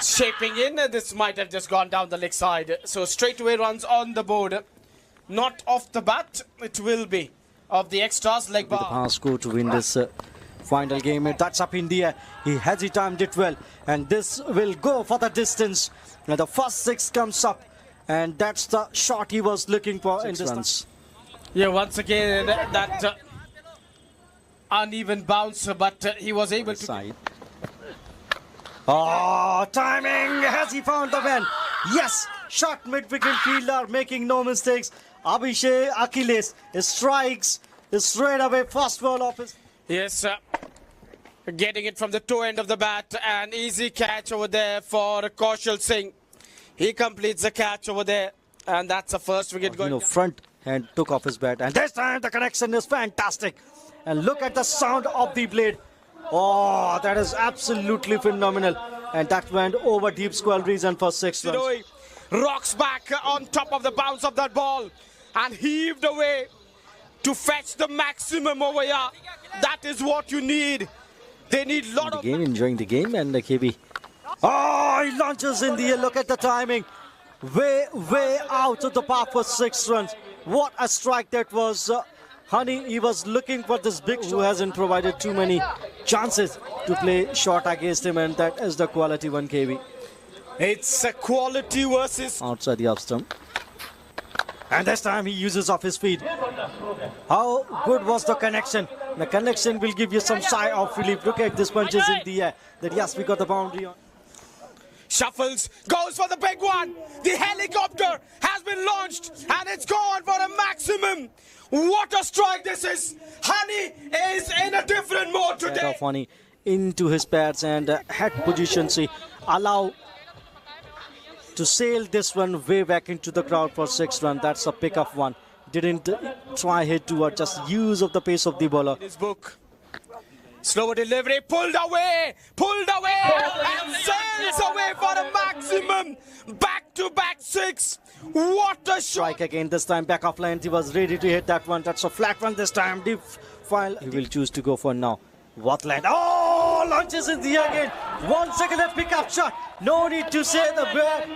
shaping in. This might have just gone down the leg side. So straightaway runs on the board. Not off the bat, it will be of the extras leg bar. The pass score to win this final game. That's up in the air. He timed it well, and this will go for the distance. Now the first six comes up, and that's the shot he was looking for in this runs. Yeah, once again that uneven bounce, but he was able to. Side. Oh, timing! Has he found the man? Yes, shot mid-wicket fielder, making no mistakes. Abhishek Achilles strikes straight away, first ball of his. Yes, getting it from the toe end of the bat, an easy catch over there for Kaushal Singh. He completes the catch over there, and that's a first wicket going. Front hand took off his bat, and this time the connection is fantastic. And look at the sound of the blade. Oh, that is absolutely phenomenal. And that went over deep square region for 6 runs. Rocks back on top of the bounce of that ball and heaved away to fetch the maximum over here. That is what you need. They need a lot of... Enjoying the game, and KB. Oh, he launches in the air. Look at the timing. Way out of the park for 6 runs. What a strike that was. Honey, he was looking for this big who hasn't provided too many chances to play short against him, and that is the quality one, KB. It's a quality versus... Outside the off stump. And this time he uses off his feet. How good was the connection? The connection will give you some sigh of relief. Look at this punches in the air. That yes, we got the boundary on. Shuffles, goes for the big one. The helicopter has been launched and it's gone for a maximum. What a strike this is. Honey is in a different mode today. Of Honey into his pads and head position. See, allow to sail this one way back into the crowd for 6 runs. That's a pick of one. Didn't try hit to just use of the pace of the bowler. This book. Slower delivery, pulled away, and sails away for a maximum. Back-to-back 6. What a shot. Strike again, this time back off length. He was ready to hit that one. That's a flat one this time. Deep file. He will choose to go for now. What land? Oh, launches in the air again. 1 second left, pick up shot. No need to say the word.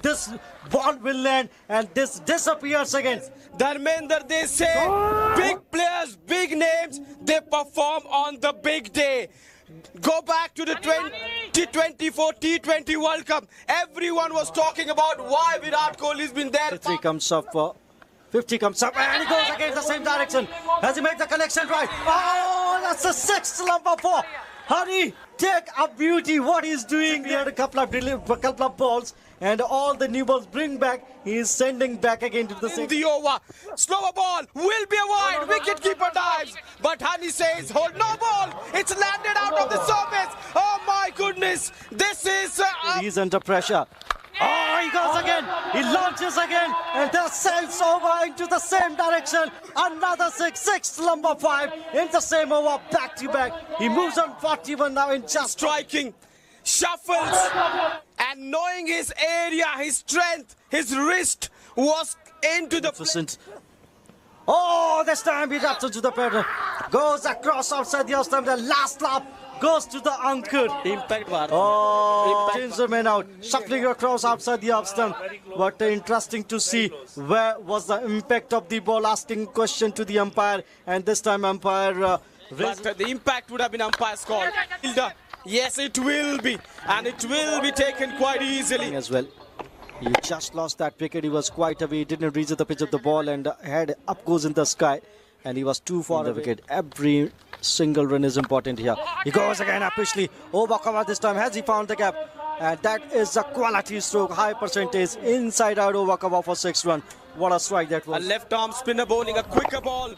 This ball will land, and this disappears again. Dharmender, they say big players, big names, they perform on the big day. Go back to the 2024 T20 World Cup. Everyone was talking about why Virat Kohli's been there. 53 comes up for 50 comes up, and he goes against the same direction. Has he made the connection right? Oh, that's the 6th number 4. Honey, take a beauty what he's doing. He had a couple of balls, and all the new balls bring back. He is sending back again to the same. The over, slower ball will be a wide. Wicketkeeper dives, but Honey says, "Hold no ball." It's landed out of the surface. Oh my goodness, this is. He's under pressure. Oh, he goes again. He launches again, and that sails over into the same direction. Another 6th number 5 in the same over, back to back. He moves on 41 now in just striking. Shuffles, and knowing his area, his strength, his wrist was into the... Oh, this time he drops into the pedal. Goes across outside the stump. The last lap goes to the anchor. Impact bar. Oh, change the man out. Shuffling across outside the off stump. But interesting to see where was the impact of the ball. Asking question to the umpire. And this time umpire... but the impact would have been umpire's call. Yes, it will be. And it will be taken quite easily. As well. He just lost that wicket. He was quite away. He didn't reach the pitch of the ball, and head up goes in the sky. And he was too far away. Wicket. Every single run is important here. He goes again officially. Over cover this time. Has he found the gap? And that is a quality stroke. High percentage. Inside out over cover for 6 runs. What a strike that was. A left arm spinner bowling a quicker ball.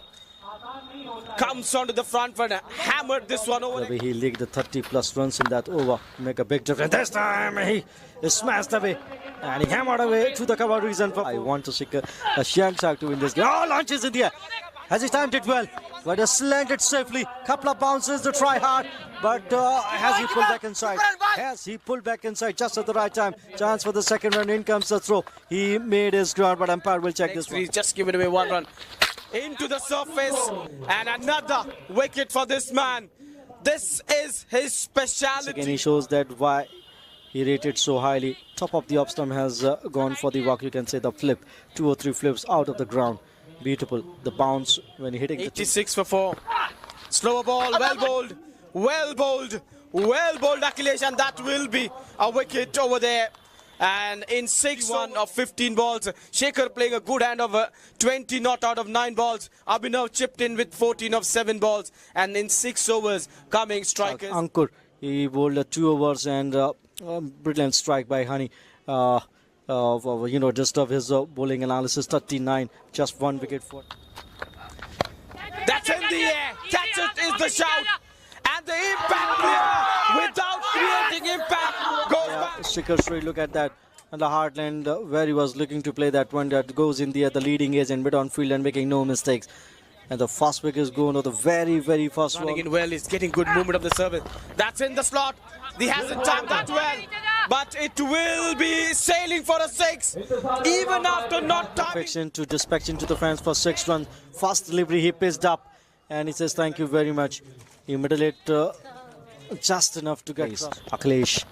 Comes onto the front foot, hammered this one over. The way he leaked the 30+ runs in that over make a big difference. This time he smashed away, and he hammered away to the cover reason for. I want to seek a shank shark to win this game. Oh, launches in the air. Has he timed it well? But has slanted safely. Couple of bounces to try hard, but has he pulled back inside? Has he pulled back inside just at the right time? Chance for the second run. In comes the throw. He made his ground, but umpire will check this one. He's just given away 1 run. Into the surface, and another wicket for this man. This is his speciality. Again, he shows that why he rated so highly. Top of the off stump has gone for the walk. You can say the flip. 2 or 3 flips out of the ground. Beautiful. The bounce when hitting 86 for 4. Slower ball, well bowled, well bowled, well bowled, Akhilesh, and that will be a wicket over there. And in 6-1 of 15 balls, Shekhar playing a good hand of 20 not out of 9 balls. Abhinav chipped in with 14 of 7 balls. And in 6 overs, coming strikers. Ankur, he bowled 2 overs and brilliant strike by Honey. Just of his bowling analysis, 39, just 1 wicket for. That's in the air. Catch it is the shout. And the impact clear without creating impact goes back. Shikhar Sri, look at that. And the heartland where he was looking to play that one that goes in the leading edge and mid on field and making no mistakes. And the first wicket is going to the very, very first one. Running in well, he's getting good movement of the service. That's in the slot. He hasn't timed that well. But it will be sailing for a 6. Even after not timing. To dispatching to the fans for 6 runs. Fast delivery, he pissed up. And he says thank you very much. He middled it just enough to get Akhilesh.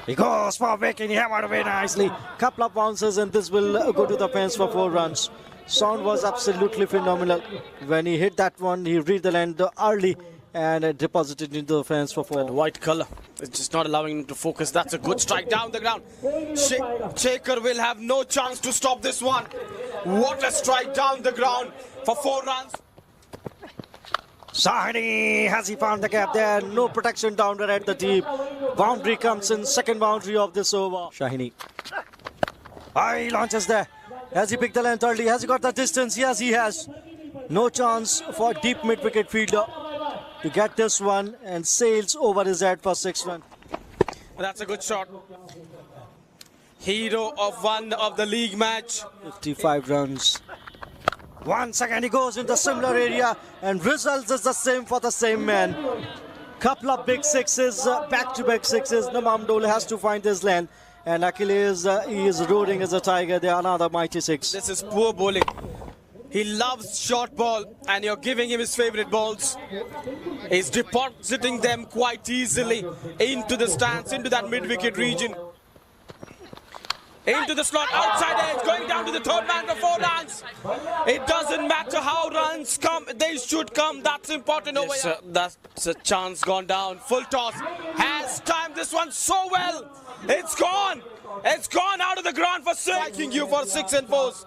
He goes for a wicket. He hammered away nicely. Couple of bounces and this will go to the fence for 4 runs. Sound was absolutely phenomenal. When he hit that one, he reached the land early and deposited into the fence for 4. And white colour. It's just not allowing him to focus. That's a good strike down the ground. Shekhar will have no chance to stop this one. What a strike down the ground for 4 runs. Shahini, has he found the gap there? No protection down there at the deep. Boundary comes in, second boundary of this over. Shahini. He launches there. Has he picked the length early? Has he got the distance? Yes, he has. No chance for deep mid-wicket fielder to get this one and sails over his head for 6 runs. That's a good shot. Hero of one of the league match. 55 runs. Once again he goes into similar area and results is the same for the same man. Couple of big sixes, back-to-back sixes. Namam Dole has to find his lane. And Achilles, he is roaring as a tiger. They are another mighty 6. This is poor bowling. He loves short ball and you're giving him his favourite balls. He's depositing them quite easily into the stands, into that mid-wicket region. Into the slot, outside edge, going down to the third man for 4 runs. It doesn't matter how runs come, they should come. That's important over here. That's a chance gone down. Full toss. Has timed this one so well. It's gone. It's gone out of the ground for 6. Striking you for 6 and 4s.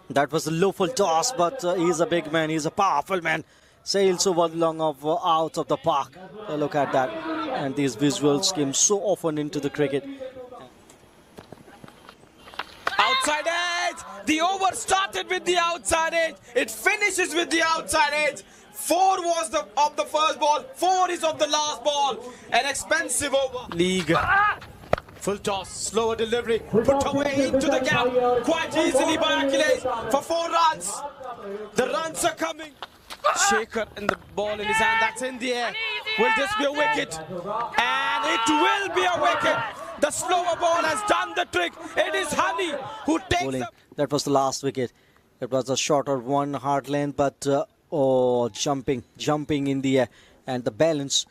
That was a low full toss, but he's a big man. He's a powerful man. Sails over long of out of the park. Look at that. And these visuals came so often into the cricket. Outside edge. The over started with the outside edge. It finishes with the outside edge. 4 was of the first ball. 4 is of the last ball. An expensive over. League. Full toss, slower delivery, put away into the gap quite easily by Achilles for 4 runs. The runs are coming. Shekhar and the ball in his hand, that's in the air. Will this be a wicket? And it will be a wicket. The slower ball has done the trick. It is Honey who takes the... That was the last wicket. It was a shorter one, hard length, but jumping in the air. And the balance.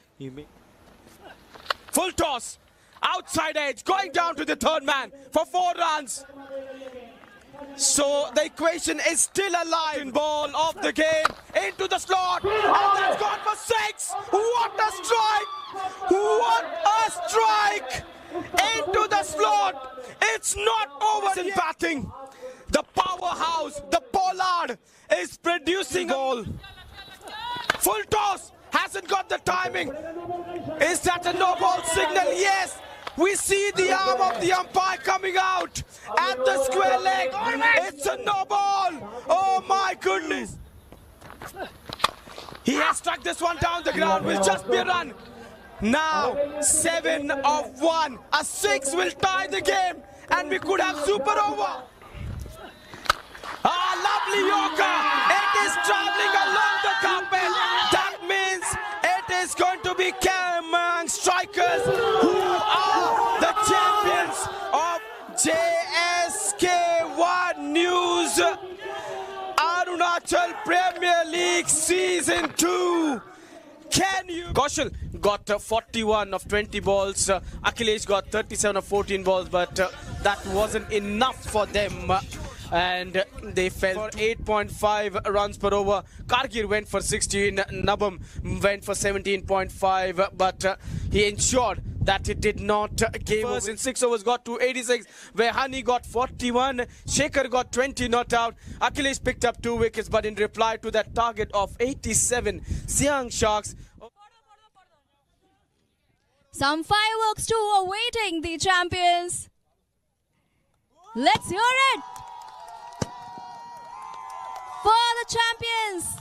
Full toss. Outside edge, going down to the third man for 4 runs. So the equation is still alive. Ball off the game, into the slot. And that's gone for 6. What a strike! What a strike! Into the slot. It's not over in batting. The powerhouse, the Pollard, is producing a ball. Full toss, hasn't got the timing. Is that a no ball signal? Yes. We see the arm of the umpire coming out at the square leg. It's a no ball. Oh my goodness. He has struck this one down the ground. Will just be a run. Now 7 of 1. A 6 will tie the game and we could have super over. Lovely Yorker. It is travelling along the carpet. That means it is going to be Cameron strikers who are the champions of JSK1 News Arunachal Premier League Season 2. Can you... Kaushal got 41 of 20 balls. Akhilesh got 37 of 14 balls, but that wasn't enough for them. And they fell for 8.5 runs per over. Kargir went for 16. Nabam went for 17.5, but he ensured that it did not game over. In 6 overs got to 86, where Hani got 41, Shekhar got 20 not out. Akhilesh picked up 2 wickets, but in reply to that target of 87, Siang Sharks. Some fireworks too awaiting the champions. Let's hear it for the champions.